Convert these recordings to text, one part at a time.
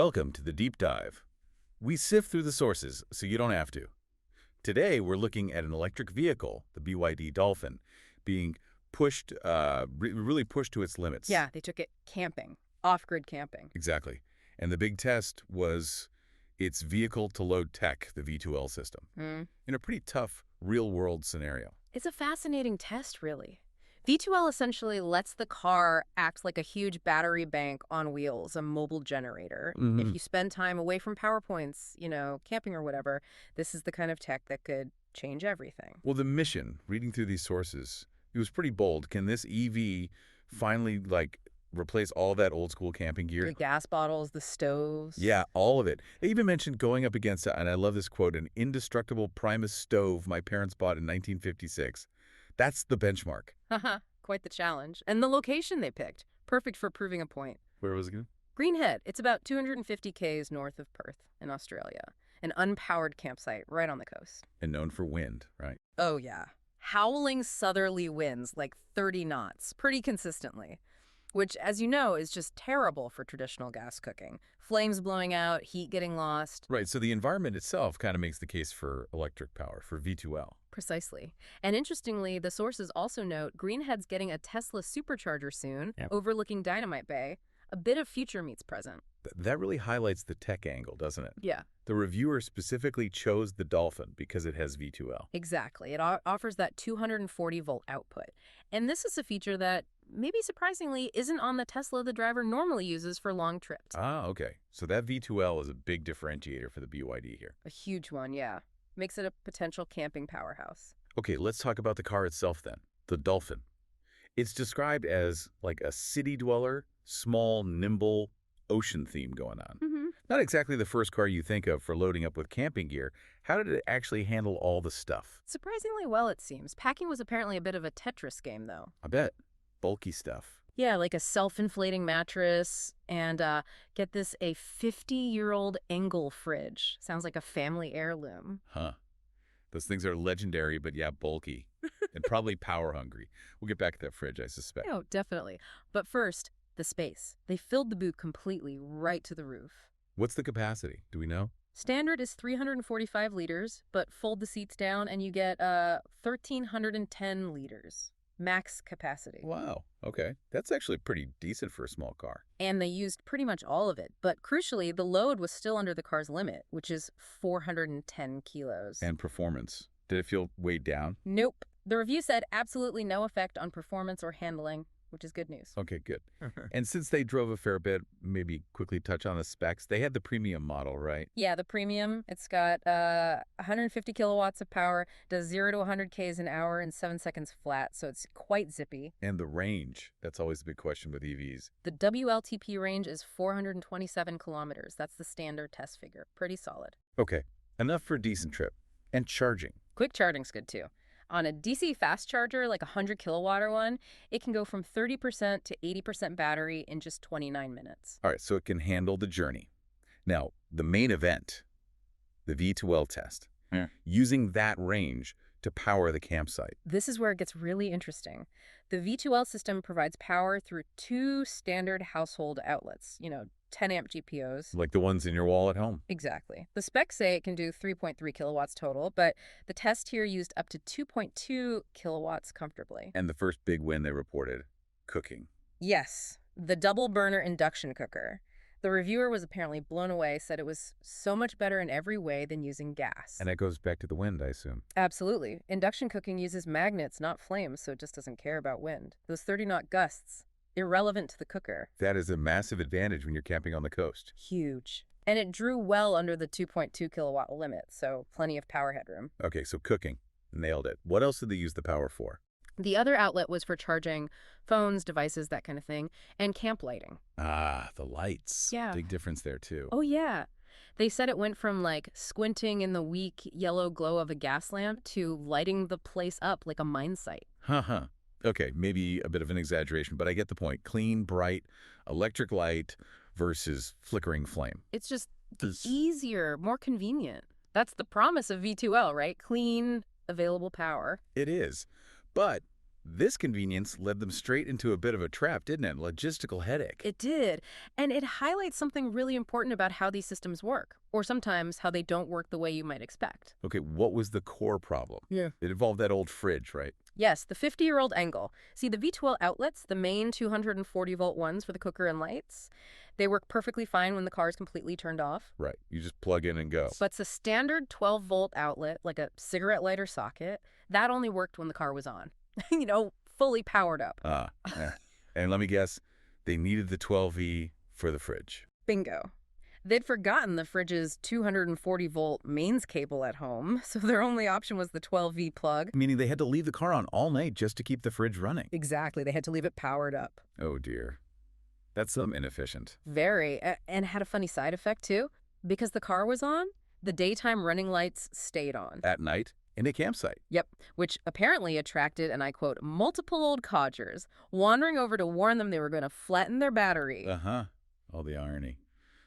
Welcome to the Deep Dive. We sift through the sources so you don't have to. Today, we're looking at an electric vehicle, the BYD Dolphin, being pushed, really pushed to its limits. Yeah, they took it camping, off-grid camping. Exactly. And the big test was its vehicle-to-load tech, the V2L system, in a pretty tough real-world scenario. It's a fascinating test, really. V2L essentially lets the car act like a huge battery bank on wheels, a mobile generator. If you spend time away from PowerPoints, camping or whatever, this is the kind of tech that could change everything. Well, the mission, reading through these sources, it was pretty bold. Can this EV finally, replace all that old-school camping gear? The gas bottles, the stoves. Yeah, all of it. They even mentioned going up against, and I love this quote, an indestructible Primus stove my parents bought in 1956. That's the benchmark. Haha, quite the challenge. And the location they picked, perfect for proving a point. Where was it again? Greenhead, it's about 250 km north of Perth in Australia. An unpowered campsite right on the coast. And known for wind, right? Oh, yeah. Howling southerly winds, like 30 knots, pretty consistently. Which, as you know, is just terrible for traditional gas cooking. Flames blowing out, heat getting lost. Right, so the environment itself kind of makes the case for electric power, for V2L. Precisely. And interestingly, the sources also note Greenhead's getting a Tesla supercharger soon, overlooking Dynamite Bay. A bit of future meets present. That really highlights the tech angle, doesn't it? Yeah. The reviewer specifically chose the Dolphin because it has V2L. Exactly. It offers that 240-volt output. And this is a feature that, maybe surprisingly, isn't on the Tesla the driver normally uses for long trips. Ah, okay. So that V2L is a big differentiator for the BYD here. A huge one, yeah. Makes it a potential camping powerhouse. Okay, let's talk about the car itself then, the Dolphin. It's described as like a city dweller, small, nimble, ocean theme going on. Not exactly the first car you think of for loading up with camping gear. How did it actually handle all the stuff? Surprisingly well, it seems. Packing was apparently a bit of a Tetris game, though. I bet. Bulky stuff. Yeah, like a self-inflating mattress and, get this, a 50-year-old Engel fridge. Sounds like a family heirloom. Huh. Those things are legendary, but yeah, bulky. And probably power hungry. We'll get back to that fridge, I suspect. Oh, definitely. But first, the space. They filled the boot completely right to the roof. What's the capacity? Do we know? Standard is 345 liters, but fold the seats down and you get 1,310 liters. Max capacity. Wow. Okay. That's actually pretty decent for a small car. And they used pretty much all of it. But crucially, the load was still under the car's limit, which is 410 kilos. And performance. Did it feel weighed down? Nope. The review said absolutely no effect on performance or handling, which is good news. Okay, good. And since they drove a fair bit, maybe quickly touch on the specs. They had the premium model, right? Yeah, the premium. It's got 150 kilowatts of power, does 0 to 100 k's an hour in 7 seconds flat, so it's quite zippy. And the range. That's always a big question with EVs. The WLTP range is 427 kilometers. That's the standard test figure. Pretty solid. Okay, enough for a decent trip. And charging. Quick charging's good, too. On a DC fast charger, like a 100 kilowatt one, it can go from 30% to 80% battery in just 29 minutes. All right, so it can handle the journey. Now, the main event, the V2L test, using that range to power the campsite. This is where it gets really interesting. The V2L system provides power through 2 standard household outlets, 10-amp GPOs. Like the ones in your wall at home. Exactly. The specs say it can do 3.3 kilowatts total, but the test here used up to 2.2 kilowatts comfortably. And the first big win they reported, cooking. Yes, the double-burner induction cooker. The reviewer was apparently blown away, said it was so much better in every way than using gas. And that goes back to the wind, I assume. Absolutely. Induction cooking uses magnets, not flames, so it just doesn't care about wind. Those 30-knot gusts, irrelevant to the cooker. That is a massive advantage when you're camping on the coast. Huge. And it drew well under the 2.2 kilowatt limit, so plenty of power headroom. Okay, so cooking. Nailed it. What else did they use the power for? The other outlet was for charging phones, devices, that kind of thing, and camp lighting. Ah, the lights. Yeah. Big difference there, too. Oh, yeah. They said it went from, squinting in the weak yellow glow of a gas lamp to lighting the place up like a mine site. Huh. Okay, maybe a bit of an exaggeration, but I get the point. Clean, bright, electric light versus flickering flame. It's just easier, more convenient. That's the promise of V2L, right? Clean, available power. It is. But This convenience led them straight into a bit of a trap, didn't it? Logistical headache. It did. And it highlights something really important about how these systems work, or sometimes how they don't work the way you might expect. Okay, what was the core problem? Yeah. It involved that old fridge, right? Yes, the 50-year-old angle. See, the V2L outlets, the main 240-volt ones for the cooker and lights, they work perfectly fine when the car is completely turned off. Right. You just plug in and go. But it's a standard 12-volt outlet, like a cigarette lighter socket, that only worked when the car was on. Fully powered up. Yeah. And let me guess, they needed the 12V for the fridge. Bingo. They'd forgotten the fridge's 240-volt mains cable at home, so their only option was the 12V plug. Meaning they had to leave the car on all night just to keep the fridge running. Exactly. They had to leave it powered up. Oh, dear. That's inefficient. Very. And had a funny side effect, too. Because the car was on, the daytime running lights stayed on. At night? In a campsite. Yep, which apparently attracted, and I quote, multiple old codgers wandering over to warn them they were going to flatten their battery. Uh-huh. All the irony.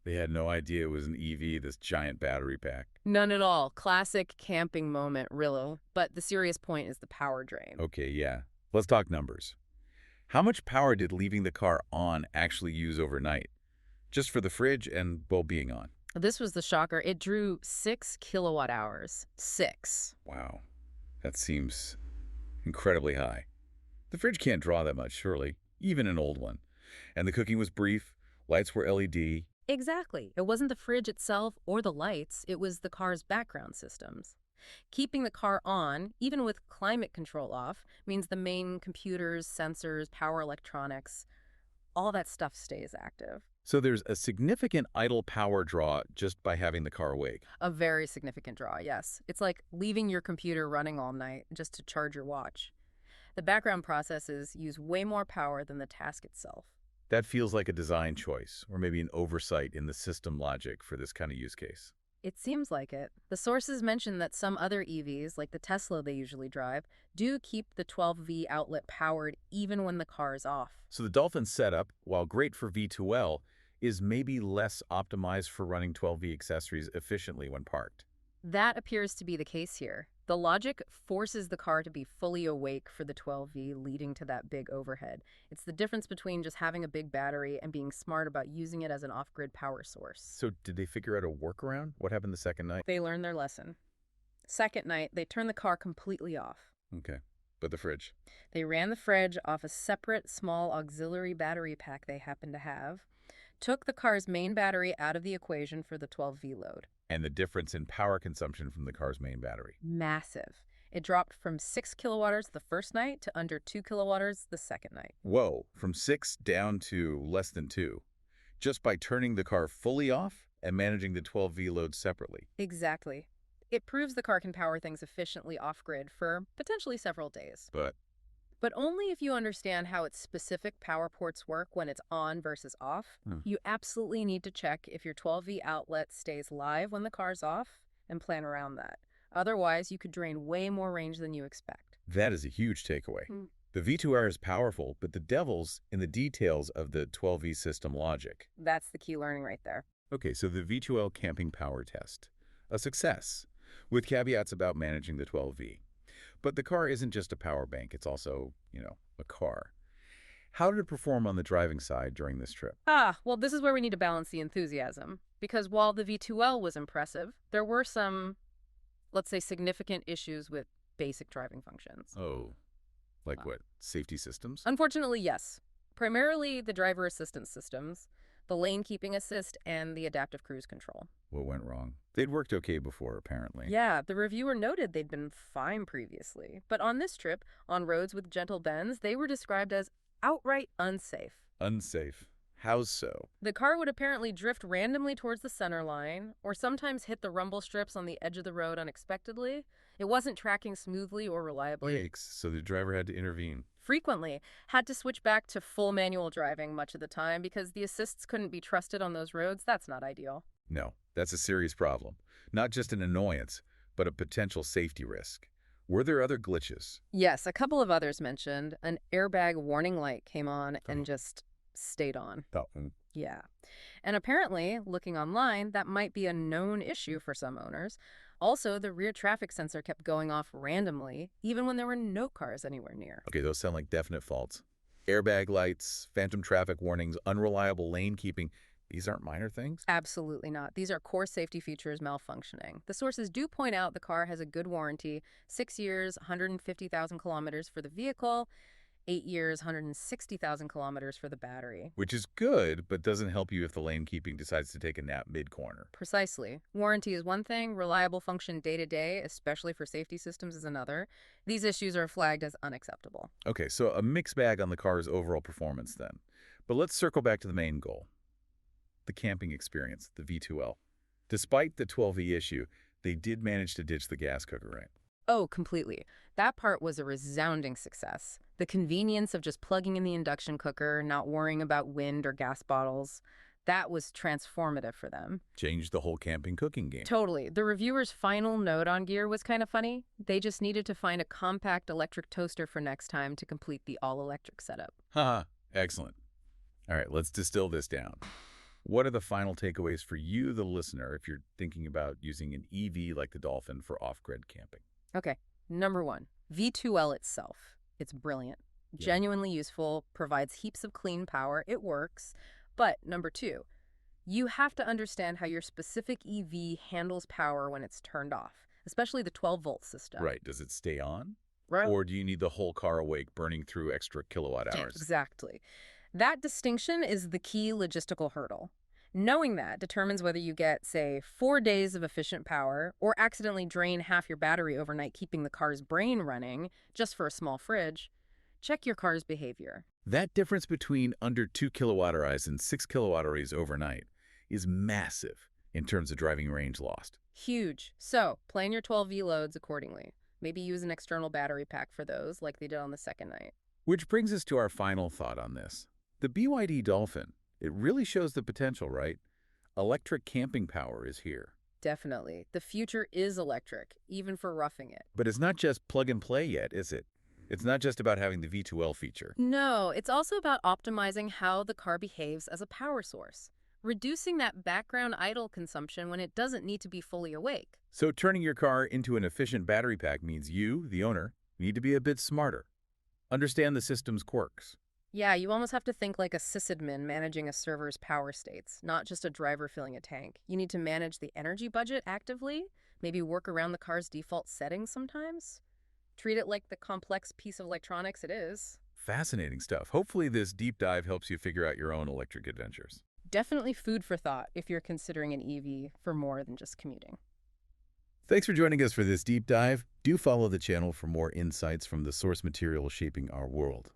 They had no idea it was an EV, this giant battery pack. None at all. Classic camping moment, really. But the serious point is the power drain. Okay, yeah. Let's talk numbers. How much power did leaving the car on actually use overnight? Just for the fridge and, well, being on. This was the shocker. It drew 6 kilowatt hours. 6. Wow. That seems incredibly high. The fridge can't draw that much, surely, even an old one. And the cooking was brief, lights were LED. Exactly. It wasn't the fridge itself or the lights. It was the car's background systems. Keeping the car on, even with climate control off, means the main computers, sensors, power electronics, all that stuff stays active. So there's a significant idle power draw just by having the car awake. A very significant draw, yes. It's like leaving your computer running all night just to charge your watch. The background processes use way more power than the task itself. That feels like a design choice, or maybe an oversight in the system logic for this kind of use case. It seems like it. The sources mention that some other EVs, like the Tesla they usually drive, do keep the 12V outlet powered even when the car is off. So the Dolphin setup, while great for V2L, is maybe less optimized for running 12V accessories efficiently when parked. That appears to be the case here. The logic forces the car to be fully awake for the 12V, leading to that big overhead. It's the difference between just having a big battery and being smart about using it as an off-grid power source. So did they figure out a workaround? What happened the second night? They learned their lesson. Second night, they turned the car completely off. Okay. But the fridge? They ran the fridge off a separate small auxiliary battery pack they happened to have, took the car's main battery out of the equation for the 12V load. And the difference in power consumption from the car's main battery? Massive. It dropped from 6 kilowatt-hours the first night to under 2 kilowatt-hours the second night. Whoa, from 6 down to less than 2. Just by turning the car fully off and managing the 12V load separately. Exactly. It proves the car can power things efficiently off-grid for potentially several days. But only if you understand how its specific power ports work when it's on versus off. You absolutely need to check if your 12V outlet stays live when the car's off and plan around that. Otherwise, you could drain way more range than you expect. That is a huge takeaway. The V2R is powerful, but the devil's in the details of the 12V system logic. That's the key learning right there. Okay, so the V2L camping power test. A success, with caveats about managing the 12V. But the car isn't just a power bank, it's also, a car. How did it perform on the driving side during this trip? Well, this is where we need to balance the enthusiasm. Because while the V2L was impressive, there were some, let's say, significant issues with basic driving functions. Oh, like what? Safety systems? Unfortunately, yes. Primarily the driver assistance systems, the lane keeping assist, and the adaptive cruise control. What went wrong? They'd worked okay before, apparently. Yeah, the reviewer noted they'd been fine previously. But on this trip, on roads with gentle bends, they were described as outright unsafe. Unsafe? How so? The car would apparently drift randomly towards the center line, or sometimes hit the rumble strips on the edge of the road unexpectedly. It wasn't tracking smoothly or reliably. Yikes, so the driver had to intervene. Frequently, had to switch back to full manual driving much of the time because the assists couldn't be trusted on those roads. That's not ideal. No, that's a serious problem. Not just an annoyance, but a potential safety risk. Were there other glitches? Yes, a couple of others mentioned. An airbag warning light came on and just stayed on. Yeah. And apparently, looking online, that might be a known issue for some owners. Also, the rear traffic sensor kept going off randomly, even when there were no cars anywhere near. Okay, those sound like definite faults. Airbag lights, phantom traffic warnings, unreliable lane keeping. These aren't minor things? Absolutely not. These are core safety features malfunctioning. The sources do point out the car has a good warranty, 6 years, 150,000 kilometers for the vehicle, 8 years, 160,000 kilometers for the battery. Which is good, but doesn't help you if the lane keeping decides to take a nap mid-corner. Precisely. Warranty is one thing, reliable function day to day, especially for safety systems, is another. These issues are flagged as unacceptable. Okay, so a mixed bag on the car's overall performance then. But let's circle back to the main goal. The camping experience, the V2L. Despite the 12E issue, they did manage to ditch the gas cooker, right? Oh, completely. That part was a resounding success. The convenience of just plugging in the induction cooker, not worrying about wind or gas bottles, that was transformative for them. Changed the whole camping cooking game. Totally. The reviewer's final note on gear was kind of funny. They just needed to find a compact electric toaster for next time to complete the all-electric setup. Haha, excellent. All right, let's distill this down. What are the final takeaways for you, the listener, if you're thinking about using an EV like the Dolphin for off-grid camping? Okay, number one, V2L itself. It's brilliant, genuinely useful, provides heaps of clean power, it works. But number two, you have to understand how your specific EV handles power when it's turned off, especially the 12-volt system. Right, does it stay on? Right. Or do you need the whole car awake, burning through extra kilowatt hours? Exactly. That distinction is the key logistical hurdle. Knowing that determines whether you get, say, 4 days of efficient power or accidentally drain half your battery overnight, keeping the car's brain running just for a small fridge. Check your car's behavior. That difference between under 2 kilowatt hours and 6 kilowatt hours overnight is massive in terms of driving range lost. Huge. So, plan your 12V loads accordingly. Maybe use an external battery pack for those, like they did on the second night. Which brings us to our final thought on this. The BYD Dolphin, it really shows the potential, right? Electric camping power is here. Definitely. The future is electric, even for roughing it. But it's not just plug and play yet, is it? It's not just about having the V2L feature. No, it's also about optimizing how the car behaves as a power source, reducing that background idle consumption when it doesn't need to be fully awake. So turning your car into an efficient battery pack means you, the owner, need to be a bit smarter. Understand the system's quirks. Yeah, you almost have to think like a sysadmin managing a server's power states, not just a driver filling a tank. You need to manage the energy budget actively, maybe work around the car's default settings sometimes. Treat it like the complex piece of electronics it is. Fascinating stuff. Hopefully this deep dive helps you figure out your own electric adventures. Definitely food for thought if you're considering an EV for more than just commuting. Thanks for joining us for this deep dive. Do follow the channel for more insights from the source material shaping our world.